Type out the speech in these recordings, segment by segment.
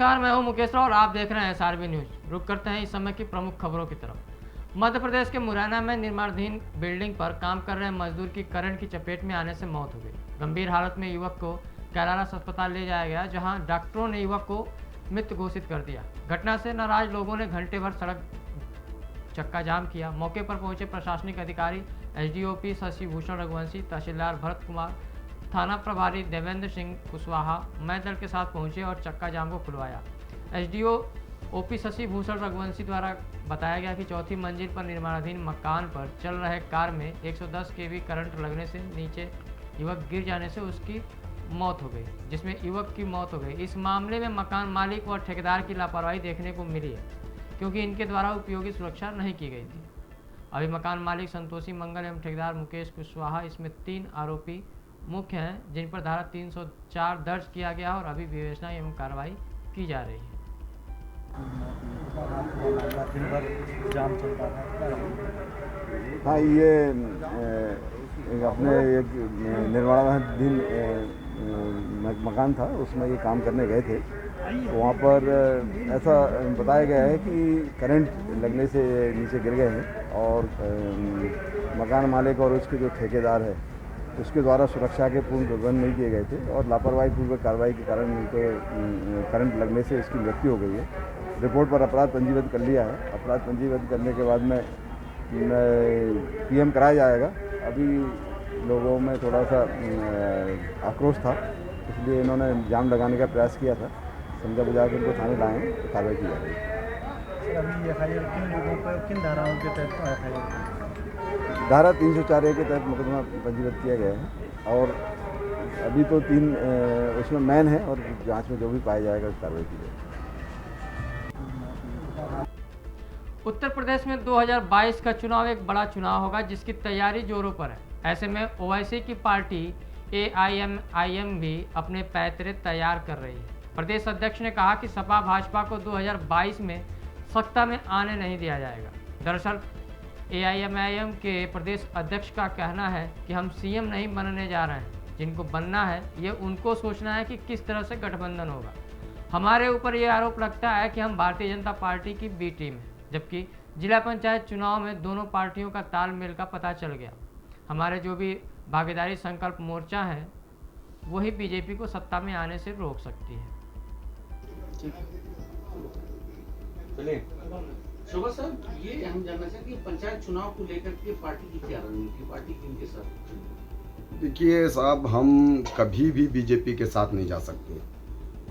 नमस्कार, मैं हूं मुकेश राव और आप देख रहे हैं SRB न्यूज। रुक करते हैं इस समय की प्रमुख खबरों की तरफ। मध्य प्रदेश के मुरैना में निर्माणाधीन बिल्डिंग पर काम कर रहे मजदूर की करंट की चपेट में आने से मौत हो गई। गंभीर हालत में युवक को कैलाश अस्पताल ले जाया गया, जहां डॉक्टरों ने युवक को मृत घोषित कर दिया। घटना से नाराज लोगों ने घंटे भर सड़क चक्का जाम किया। मौके पर पहुंचे प्रशासनिक अधिकारी SDOP शशि भूषण रघुवंशी, तहसीलदार भरत कुमार, थाना प्रभारी देवेंद्र सिंह कुशवाहा मय दल के साथ पहुंचे और चक्का जाम को खुलवाया। SDOP शशि भूषण रघुवंशी द्वारा बताया गया कि चौथी मंजिल पर निर्माणाधीन मकान पर चल रहे कार में 110 kV करंट लगने से नीचे युवक गिर जाने से उसकी मौत हो गई, जिसमें युवक की मौत हो गई। इस मामले में मकान मालिक और ठेकेदार की लापरवाही देखने को मिली है, क्योंकि इनके द्वारा उपयोगी सुरक्षा नहीं की गई थी। अभी मकान मालिक संतोषी मंगल एवं ठेकेदार मुकेश कुशवाहा इसमें 3 आरोपी मुख्य हैं, जिन पर धारा 304 दर्ज किया गया और अभी विवेचना एवं कार्रवाई की जा रही है। जाम चल रहा है। हाँ, ये अपने एक निर्माणाधीन मकान था, उसमें ये काम करने गए थे। वहाँ पर ऐसा बताया गया है कि करंट लगने से नीचे गिर गए हैं और मकान मालिक और उसके जो ठेकेदार है उसके द्वारा सुरक्षा के पूर्ण प्रबंध नहीं किए गए थे और लापरवाही पूर्वक कार्रवाई के कारण उनको करंट लगने से इसकी मृत्यु हो गई है। रिपोर्ट पर अपराध पंजीबद्ध कर लिया है। अपराध पंजीबद्ध करने के बाद में PM कराया जाएगा। अभी लोगों में थोड़ा सा आक्रोश था, इसलिए इन्होंने जाम लगाने का प्रयास किया था। समझा बुझा के उनको थाने लाए हैं, कार्रवाई की जा रही है। अभी FIR किन लोगों पर किन धाराओं के तहत FIR? धारा 304A के तहत मुकदमा पंजीबद्ध किया गया है और अभी तो 3 उसमें मैन है और जांच में जो भी पाया जाएगा उस कार्रवाई की जाएगी। उत्तर प्रदेश में 2022 का चुनाव एक बड़ा चुनाव होगा, जिसकी तैयारी जोरों पर है। ऐसे में OIC की पार्टी AIMIM भी अपने पैतरे तैयार कर रही है। प्रदेश अध्यक्ष ने कहा कि सपा भाजपा को 2022 में सत्ता में आने नहीं दिया जाएगा। दरअसल AIMIM के प्रदेश अध्यक्ष का कहना है कि हम CM नहीं बनने जा रहे हैं, जिनको बनना है ये उनको सोचना है कि किस तरह से गठबंधन होगा। हमारे ऊपर ये आरोप लगता है कि हम भारतीय जनता पार्टी की B टीम है, जबकि जिला पंचायत चुनाव में दोनों पार्टियों का तालमेल का पता चल गया। हमारे जो भी भागीदारी संकल्प मोर्चा है वही BJP को सत्ता में आने से रोक सकती है। चलिए शोभा साहब, ये हम जानना चाहते हैं कि पंचायत चुनाव को लेकर के पार्टी की क्या रणनीति, पार्टी किनके साथ? देखिए साहब, हम कभी भी बीजेपी के साथ नहीं जा सकते।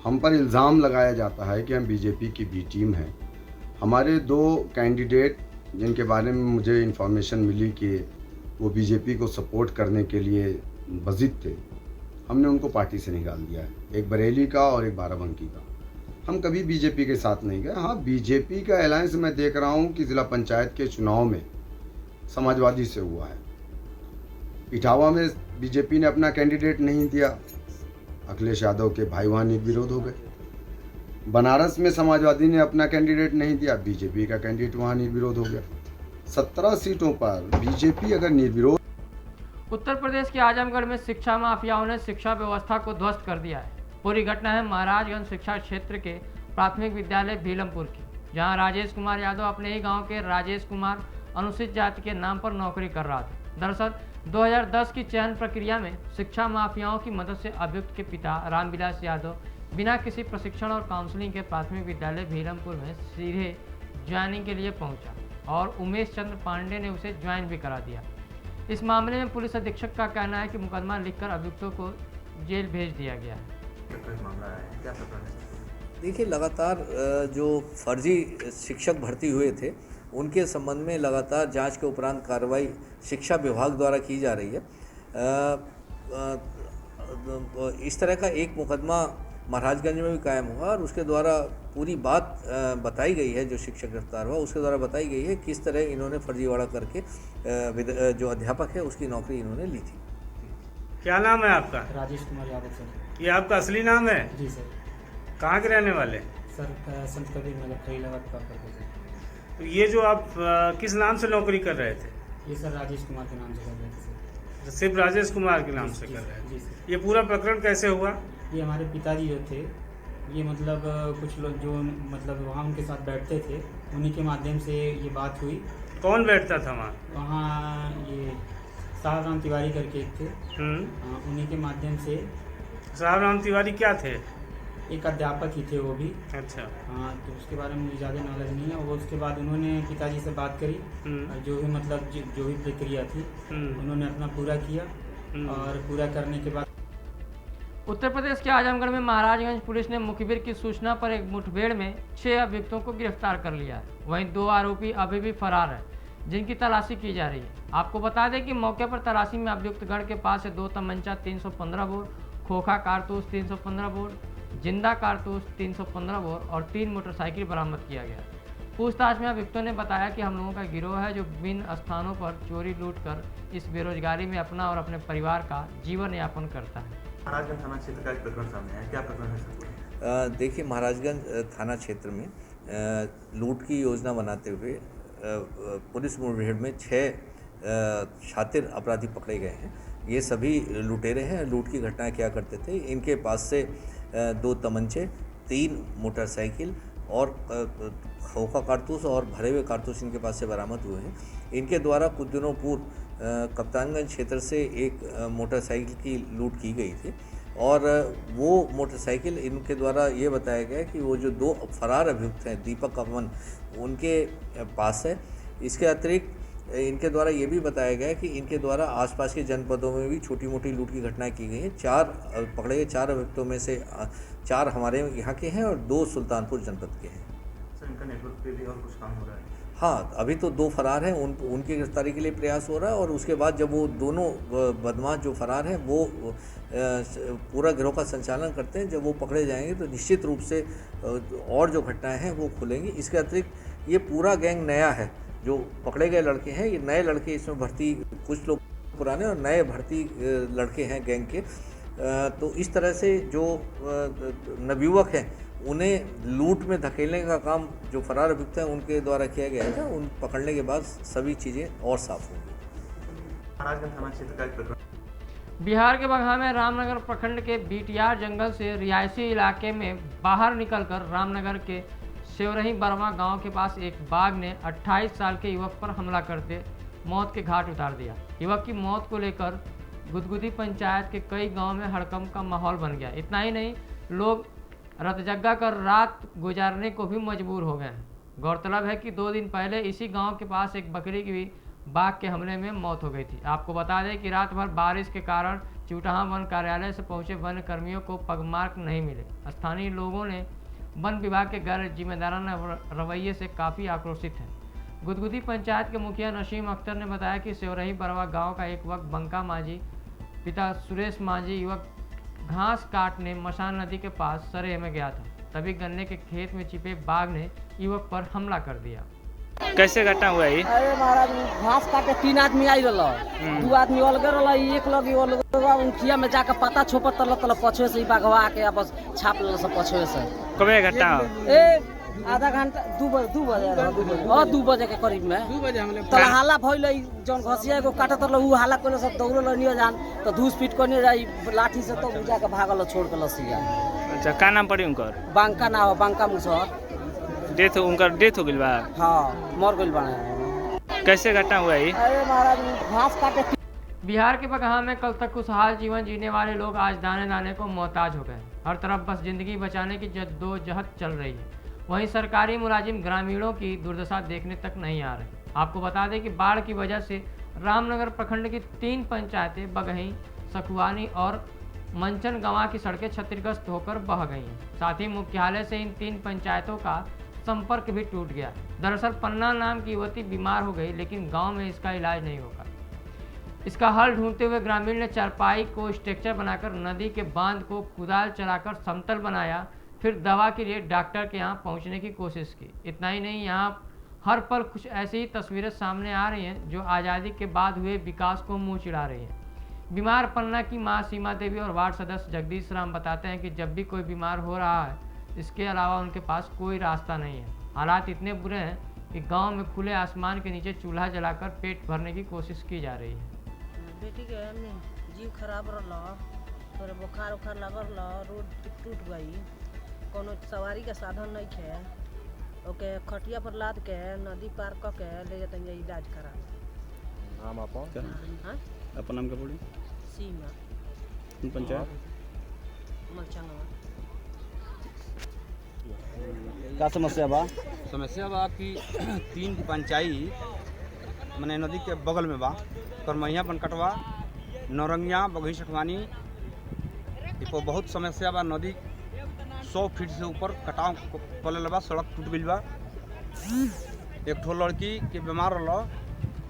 हम पर इल्ज़ाम लगाया जाता है कि हम बीजेपी की बी टीम हैं। हमारे 2 कैंडिडेट जिनके बारे में मुझे इन्फॉर्मेशन मिली कि वो बीजेपी को सपोर्ट करने के लिए बज़िद थे, हमने उनको पार्टी से निकाल दिया है, एक बरेली का और एक बाराबंकी का। हम कभी बीजेपी के साथ नहीं गए। हाँ, बीजेपी का अलायंस मैं देख रहा हूँ कि ज़िला पंचायत के चुनाव में समाजवादी से हुआ है। इटावा में बीजेपी ने अपना कैंडिडेट नहीं दिया, अखिलेश यादव के भाई वहाँ निर्विरोध हो गए। बनारस में समाजवादी ने अपना कैंडिडेट नहीं दिया, बीजेपी का कैंडिडेट वहाँ निर्विरोध हो गया। 17 सीटों पर बीजेपी अगर निर्विरोध। उत्तर प्रदेश के आजमगढ़ में शिक्षा माफियाओं ने शिक्षा व्यवस्था को ध्वस्त कर दिया है। पूरी घटना है महाराजगंज शिक्षा क्षेत्र के प्राथमिक विद्यालय भीलमपुर की, जहां राजेश कुमार यादव अपने ही गांव के राजेश कुमार अनुसूचित जाति के नाम पर नौकरी कर रहा था। दरअसल 2010 की चयन प्रक्रिया में शिक्षा माफियाओं की मदद से अभियुक्त के पिता रामविलास यादव बिना किसी प्रशिक्षण और काउंसलिंग के प्राथमिक विद्यालय भीलमपुर में सीधे ज्वाइनिंग के लिए पहुंचा और उमेश चंद्र पांडे ने उसे ज्वाइन भी करा दिया। इस मामले में पुलिस अधीक्षक का कहना है कि मुकदमा लिखकर अभियुक्तों को जेल भेज दिया गया है। देखिए, लगातार जो फर्जी शिक्षक भर्ती हुए थे उनके संबंध में लगातार जांच के उपरांत कार्रवाई शिक्षा विभाग द्वारा की जा रही है। इस तरह का एक मुकदमा महाराजगंज में भी कायम हुआ और उसके द्वारा पूरी बात बताई गई है। जो शिक्षक गिरफ्तार हुआ उसके द्वारा बताई गई है किस तरह इन्होंने फर्जीवाड़ा करके जो अध्यापक है उसकी नौकरी इन्होंने ली थी। क्या नाम है आपका? राजेश कुमार यादव सर। ये आपका असली नाम है? जी सर। कहाँ के रहने वाले? सर संत कबीर नगर फरीदाबाद का करते थे। तो ये जो आप किस नाम से नौकरी कर रहे थे? ये सर राजेश कुमार के नाम से कर रहे थे सर। तो सिर्फ राजेश कुमार के नाम से कर रहे थे। जी सर। ये पूरा प्रकरण कैसे हुआ? ये हमारे पिताजी जो थे ये मतलब कुछ लोग जो मतलब वहाँ उनके साथ बैठते थे, उन्हीं के माध्यम से ये बात हुई। कौन बैठता था वहाँ? वहाँ ये साहब राम तिवारी करके एक थे, उन्हीं के माध्यम से। साहब राम तिवारी क्या थे? एक अध्यापक ही थे वो भी। अच्छा। हाँ, तो उसके बारे में मुझे ज़्यादा नॉलेज नहीं है। वो उसके बाद उन्होंने पिताजी से बात करी और जो भी मतलब जो भी प्रक्रिया थी उन्होंने अपना पूरा किया और पूरा करने के बाद उत्तर प्रदेश के आजमगढ़ में महाराजगंज पुलिस ने मुखबिर की सूचना पर एक मुठभेड़ में 6 अभियुक्तों को गिरफ्तार कर लिया है। वहीं 2 आरोपी अभी भी फरार हैं, जिनकी तलाशी की जा रही है। आपको बता दें कि मौके पर तलाशी में अभियुक्तगढ़ के पास से 2 तमंचा 315 बोर, खोखा कारतूस 315 बोर, जिंदा कारतूस 315 बोर और 3 मोटरसाइकिल बरामद किया गया। पूछताछ में अभियुक्तों ने बताया कि हम लोगों का गिरोह है जो विभिन्न स्थानों पर चोरी लूट कर इस बेरोजगारी में अपना और अपने परिवार का जीवन यापन करता है। महाराजगंज थाना क्षेत्र का एक प्रकरण सामने है, क्या प्रकरण है सर? देखिए, महाराजगंज थाना क्षेत्र में लूट की योजना बनाते हुए पुलिस मुठभेड़ में 6 शातिर अपराधी पकड़े गए हैं। ये सभी लुटेरे हैं। लूट की घटनाएं क्या करते थे, इनके पास से 2 तमंचे, 3 मोटरसाइकिल और खोखा कारतूस और भरे हुए कारतूस इनके पास से बरामद हुए हैं। इनके द्वारा कुछ दिनों पूर्व कप्तानगंज क्षेत्र से एक मोटरसाइकिल की लूट की गई थी और वो मोटरसाइकिल इनके द्वारा ये बताया गया कि वो जो 2 फरार अभियुक्त हैं, दीपक अमन, उनके पास है। इसके अतिरिक्त इनके द्वारा ये भी बताया गया कि इनके द्वारा आसपास के जनपदों में भी छोटी मोटी लूट की घटनाएं की गई हैं। 4 पकड़े गए 4 अभियुक्तों में से 4 हमारे यहाँ के हैं और 2 सुल्तानपुर जनपद के हैं। सर, इनका नेटवर्क पे भी और कुछ काम हो रहा है? हाँ, अभी तो 2 फरार हैं, उनकी गिरफ्तारी के लिए प्रयास हो रहा है और उसके बाद जब वो दोनों बदमाश जो फरार हैं वो पूरा गिरोह का संचालन करते हैं, जब वो पकड़े जाएंगे तो निश्चित रूप से और जो घटनाएं हैं वो खुलेंगी। इसके अतिरिक्त ये पूरा गैंग नया है। जो पकड़े गए लड़के हैं ये नए लड़के, इसमें भर्ती कुछ लोग पुराने और नए भर्ती लड़के हैं गैंग के। तो इस तरह से जो नवयुवक हैं उन्हें लूट में धकेलने का काम जो फरार अभियुक्त हैं उनके द्वारा किया गया था। उन पकड़ने के बाद सभी चीज़ें और साफ होंगी। महाराजगंज थाना क्षेत्र का एक प्रकरण। बिहार के बगहा में रामनगर प्रखंड के बीटियार जंगल से रिहायशी इलाके में बाहर निकलकर रामनगर के सेवरही बरवा गांव के पास एक बाघ ने 28 साल के युवक पर हमला करते मौत के घाट उतार दिया। युवक की मौत को लेकर गुदगुदी पंचायत के कई गाँव में हड़कंप का माहौल बन गया। इतना ही नहीं, लोग रतजग्गा कर रात गुजारने को भी मजबूर हो गए हैं। गौरतलब है कि 2 दिन पहले इसी गांव के पास एक बकरी की भी बाघ के हमले में मौत हो गई थी। आपको बता दें कि रात भर बारिश के कारण चूटाहा वन कार्यालय से पहुंचे वन कर्मियों को पगमार्क नहीं मिले। स्थानीय लोगों ने वन विभाग के गैर जिम्मेदाराना रवैये से काफ़ी आक्रोशित हैं। गुदगुदी पंचायत के मुखिया नसीम अख्तर ने बताया कि सेवरही बरवा गाँव का एक युवक बंका मांझी पिता सुरेश मांझी युवक घास काटने मशान नदी के पास सरेह में गया था, तभी गन्ने के खेत में छिपे बाघ ने युवक पर हमला कर दिया। कैसे घटना हुआ ये? अरे महाराज, घास काटे 3 आदमी आई रहा, 2 आदमी अलगे रहा, एक लगी उनखिया में जाकर पता छोपर तल पछुए से बाघवा के बस छाप ले सब पछुए से। कब घटना? आधा घंटा 2 बजे के करीब में तल हाला भइल। जौन घसिया एगो काटत रहा उ हाला कोले सब दौड़ल नियो जान तो धूस पीट कोने जाई लाठी से तो बुझा के भागल छोड़ के लसिया। अच्छा, का नाम पड़ी उनकर? बांका ना हो, बांका मुसहर। डेथ उनकर डेथ हो गइल बा? हाँ, मर गइल बाने। कैसे घटना हुआ ये? अरे महाराज, घास काटे। बिहार के बगहा में कल तक खुशहाल जीवन जीने वाले लोग आज दाने दाने को मोहताज हो गए। हर तरफ बस जिंदगी बचाने की जद्दोजहद चल रही है। वहीं सरकारी मुलाजिम ग्रामीणों की दुर्दशा देखने तक नहीं आ रहे। आपको बता दें कि बाढ़ की वजह से रामनगर प्रखंड की 3 पंचायतें बगही, सखुआनी और मंचन गंवा की सड़कें क्षतिग्रस्त होकर बह गई हैं। साथ ही मुख्यालय से इन 3 पंचायतों का संपर्क भी टूट गया। दरअसल पन्ना नाम की युवती बीमार हो गई, लेकिन गांव में इसका इलाज नहीं होगा। इसका हल ढूंढते हुए ग्रामीण ने चारपाई को स्ट्रक्चर बनाकर नदी के बांध को कुदाल चलाकर समतल बनाया, फिर दवा के लिए डॉक्टर के यहाँ पहुँचने की कोशिश की। इतना ही नहीं, यहाँ हर पल कुछ ऐसी ही तस्वीरें सामने आ रही हैं जो आज़ादी के बाद हुए विकास को मुँह चिढ़ा रही हैं। बीमार पन्ना की मां सीमा देवी और वार्ड सदस्य जगदीश राम बताते हैं कि जब भी कोई बीमार हो रहा है, इसके अलावा उनके पास कोई रास्ता नहीं है। हालात इतने बुरे हैं कि गांव में खुले आसमान के नीचे चूल्हा जलाकर पेट भरने की कोशिश की जा रही है। बेटी के जीव खराब रहा, थोड़े बुखार उखार लगल, रोड टूट गई, कोनो सवारी के साधन नहीं है, ओके खटिया पर लाद के नदी पार क के ले जाते हैं इलाज करा। नाम अपन क्या हाँ अपन नाम क्या बोली? सीमा पंचायत मलचंगवा। क्या समस्या बा? समस्या बा कि 3 पंचायत मने नदी के बगल में बा, करमैया बनकटवा, नौरंगिया, बघई सखवानी। इसको बहुत समस्या बा। नदी 100 फीट से ऊपर कटाव पड़ल बा, सड़क टूट गई बा। एक ठो लड़की के बीमार रहा,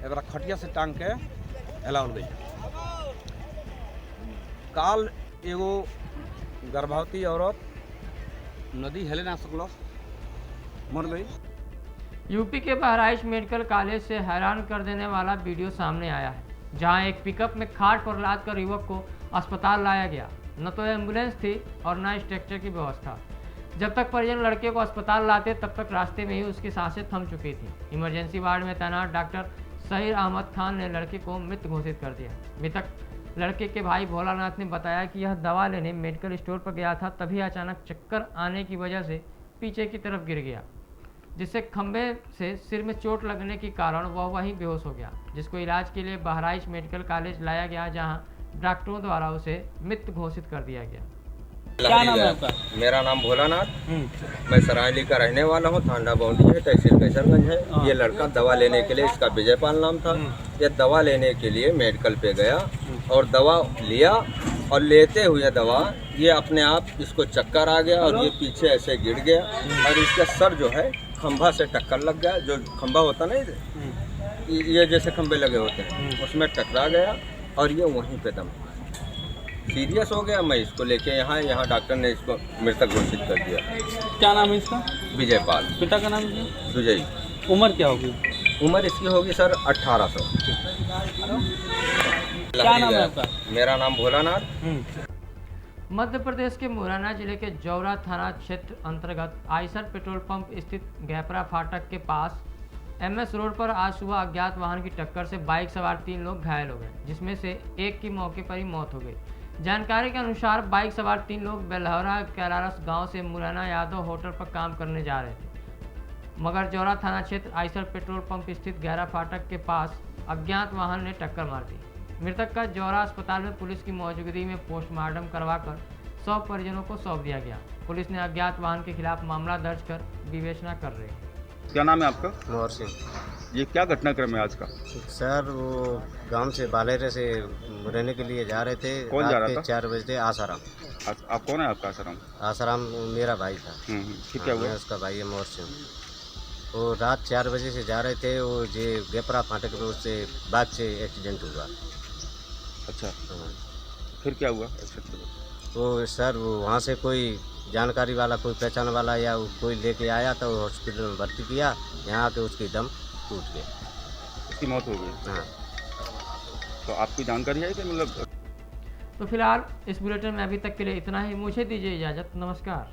एक खटिया से टांग के हेलावल गई। काल एगो गर्भवती औरत नदी हेले ना सकल, मर गई। यूपी के बहराइच मेडिकल कॉलेज से हैरान कर देने वाला वीडियो सामने आया है, जहां एक पिकअप में खाट पर लाद कर युवक को अस्पताल लाया गया। न तो एम्बुलेंस थी और न स्ट्रक्चर की व्यवस्था। जब तक परिजन लड़के को अस्पताल लाते तब तक रास्ते में ही उसकी सांसें थम चुकी थी। इमरजेंसी वार्ड में तैनात डॉक्टर सहीर अहमद खान ने लड़के को मृत घोषित कर दिया। मृतक लड़के के भाई भोलानाथ ने बताया कि यह दवा लेने मेडिकल स्टोर पर गया था, तभी अचानक चक्कर आने की वजह से पीछे की तरफ गिर गया, जिससे खंभे से सिर में चोट लगने के कारण वह वहीं बेहोश हो गया, जिसको इलाज के लिए बहराइच मेडिकल कॉलेज लाया गया, जहां डॉक्टरों द्वारा उसे मृत घोषित कर दिया गया। क्या नाम है आपका? मेरा नाम भोलानाथ, मैं सरायली का रहने वाला हूँ। थांडा बाउंड्री है, तहसील कैसरगंज है। ये लड़का दवा लेने के लिए, इसका विजयपाल नाम था, ये दवा लेने के लिए मेडिकल पे गया और दवा लिया और लेते हुए दवा ये अपने आप इसको चक्कर आ गया और ये पीछे ऐसे गिर गया और इसका सर जो है खंभा से टक्कर लग गया। जो खंभा होता नहीं, ये जैसे खंभे लगे होते हैं, उसमें टकरा गया और ये वहीं पे दम सीरियस हो गया। मैं इसको लेके यहाँ डॉक्टर ने इसको मृतक घोषित कर दिया। क्या नाम है इसका? विजयपाल। पिता का नाम? सुजय। उम्र क्या होगी? उम्र इसकी होगी सर 1800। क्या नाम है आपका? मेरा नाम भोलानाथ। मध्य प्रदेश के मुरैना जिले के जौरा थाना क्षेत्र अंतर्गत आयसर पेट्रोल पंप स्थित गैपरा फाटक के पास MS रोड पर आज सुबह अज्ञात वाहन की टक्कर से बाइक सवार 3 लोग घायल हो गए, जिसमें से एक की मौके पर ही मौत हो गई। जानकारी के अनुसार बाइक सवार 3 लोग बेलहरा कैलारस गांव से मुरैना यादव होटल पर काम करने जा रहे थे, मगर जौरा थाना क्षेत्र आयसर पेट्रोल पंप स्थित गैरा फाटक के पास अज्ञात वाहन ने टक्कर मार दी। मृतक का जौरा अस्पताल में पुलिस की मौजूदगी में पोस्टमार्टम करवाकर 100 परिजनों को सौंप दिया गया। पुलिस ने अज्ञात वाहन के खिलाफ मामला दर्ज कर विवेचना कर रही है। क्या नाम है आपका? मोहर सिंह। ये क्या घटनाक्रम है आज का? सर वो गांव से बालेरे से मुरैना के लिए जा रहे थे। कौन जा रहा था? 4 बजे थे। आसाराम। आप कौन है आपका आसाराम? आसाराम मेरा भाई था। फिर क्या हुआ? उसका भाई है मोहर सिंह। वो रात 4 बजे से जा रहे थे। वो जे गेपरा फाटक पे उससे बाइक से एक्सीडेंट हुआ। अच्छा, फिर क्या हुआ? वो सर वो वहाँ से कोई जानकारी वाला, कोई पहचान वाला या कोई लेके आया तो हॉस्पिटल में भर्ती किया। यहाँ आके उसकी दम टूट गया, उसकी मौत हो गई। हाँ। तो आपकी जानकारी है कि मतलब? तो फिलहाल इस बुलेटिन में अभी तक के लिए इतना ही। मुझे दीजिए इजाज़त। नमस्कार।